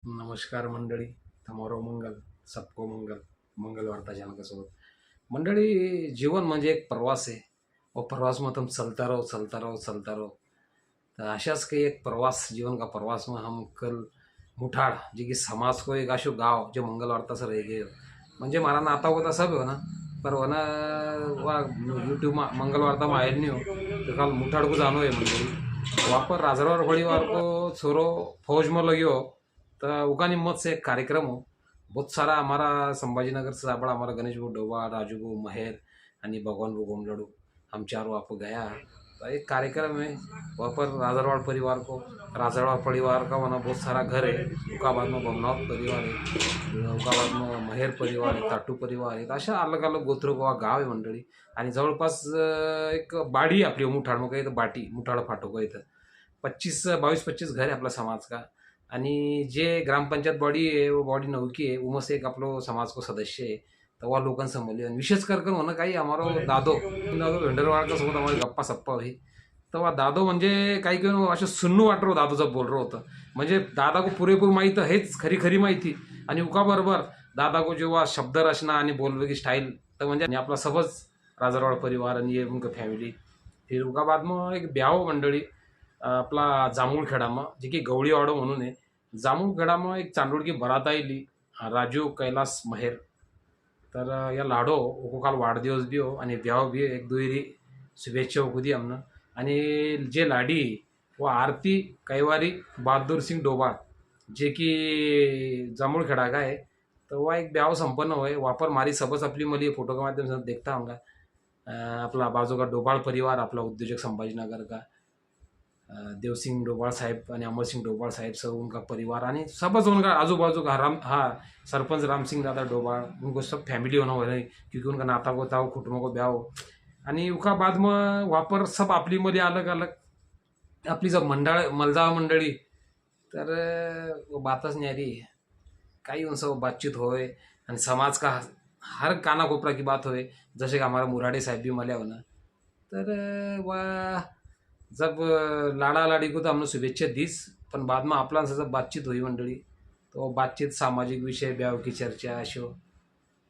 नमस्कार मंडळी. तमोरो मंगल, सबको मंगल. मंगल वार्ता जनकासोबत मंडळी. जीवन म्हणजे एक प्रवास आहे. और प्रवास में तुम चलता रहो चलता रहो चलता रहो. तर अशाच काही एक प्रवास, जीवन का प्रवास में हम कल मुठाड़ जी की समाज को एक आशो गाँव जो मंगल वार्ता से रह गए म्हणजे मारा नाता होता सब हो ना, पर वो ना वहाँ यूट्यूब में मंगल वार्ता में आयल नहीं हो. तो कल मुठाड़ को जानो है मंडळी. वहाँ पर राजरवार परिवार को छोरो फौज में लगियो. तो उकानी मत से एक कार्यक्रम हो. बहुत सारा हमारा संभाजीनगर से बड़ा हमारा गणेश भाऊ डोबा, राजू भाऊ महेर आणि भगवान भाऊ गोमलड़ू, हम चार वहाँ पर गया. तो एक कार्यक्रम है वहाँ पर राजरवाड़ परिवार को, राजरवाड़ परिवार का वहाँ बहुत सारा घर है. उकाबाद में बमनाथ परिवार है, उकाबाद में महेर परिवार है, ताटू परिवार है. अशा अलग अलग गोत्र गोवा गाव आहे मंडळी. आणि जवळपास एक बाडी आपली मुठाड मग काही बाटी मुठाड फाटो इथं 22-25 घर आहे आपला समाज का. आणि जे ग्रामपंचायत बॉडी आहे वो बॉडी नौकी आहे उमस एक आपलो समाज को सदस्य आहे. तेव्हा लोकांसमोर आणि विशेष कर होणं काही हमारो दादो दादो भेंडरवाडका सोबत आम्हाला गप्पा सप्पा होई. तेव्हा दादो म्हणजे काही काही असं सुन्नू वाटरो दादोचं बोलरो होतं. म्हणजे दादा को पुरेपूर माहीत हेच खरी खरी माहिती. आणि उका बरोबर दादा को जेव्हा शब्दरचना आणि बोलवे स्टाईल तर म्हणजे आपला सबज राजरवाड परिवार आणि ये उनका फॅमिली. फिर उका बाद मग एक ब्याव मंडळी आपला जांभूळखेडामा जे की गवळीवाडो म्हणून आहे. जांभूळखेडामा एक चांडोळकी बरात आयली, राजू कैलास महेर. तर या लाडो ओको काल वाढदिवस बी हो आणि ब्याव बी एक दुहेरी शुभेच्छा होऊ दी आमनं. आणि जे लाडी व आरती कैवारी बहादूर सिंग डोबाळ जे की जांभूळखेडा का आहे. तर वह एक ब्याव संपन्न होय वापर मारी सबस आपली मली फोटो के माध्यम से देखता होगा. आपला बाजू का डोबाळ परिवार आपला उद्योजक संभाजीनगर का देवसिंग डोबाळ साहेब आणि अमरसिंग डोबाळ साहेब सब उनका परिवार आणि सबच उनका आजू बाजू का राम सरपंच राम सिंह दादा डोबाळ उनको सब फैमिली होना हो रही क्योंकि उनका नाता को था कुटुंब को ब्याह. आणि उका बाद में वापर सब आपली मध्ये अलग अलग आपली जब मंडळ मलजाव मंडळी. तर वो बातच न्यारी काही उनसे बातचीत होए आणि समाज का हर काना कोपरा की बात होए. जैसे कि हमारा मुराडे साहब भी मल्या होना. तर वह जब लाडा लाडी को तो हमने शुभेच्छा दीस, पण बाद में आपला जब बातचीत हुई मंडळी. तो बातचीत सामाजिक विषय ब्याव की चर्चा अशो.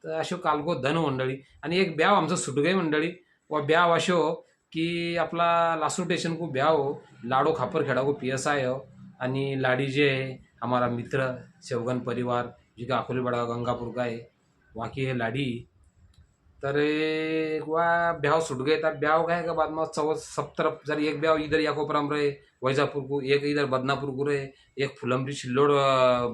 तर अशो कालको धन मंडळी. आणि एक ब्याव आमचं सुट गई मंडळी. व ब्याव अशो की आपला लासू स्टेशन को ब्याव हो लाडो खापरखेडा को PSI हो. आणि लाडी जे है हमारा मित्र सेवगन परिवार जी का अकोली बड़ा गंगापुर का है वहाँ की है लाडी. तर वह ब्याह छूट गए था. ब्याह का है के बाद में सब तरफ जर एक ब्याह इधर याकोपराम रहे वैजापुर को, एक इधर बदनापुर को रहे, एक फुलमरी छिल्लोड़ बोखर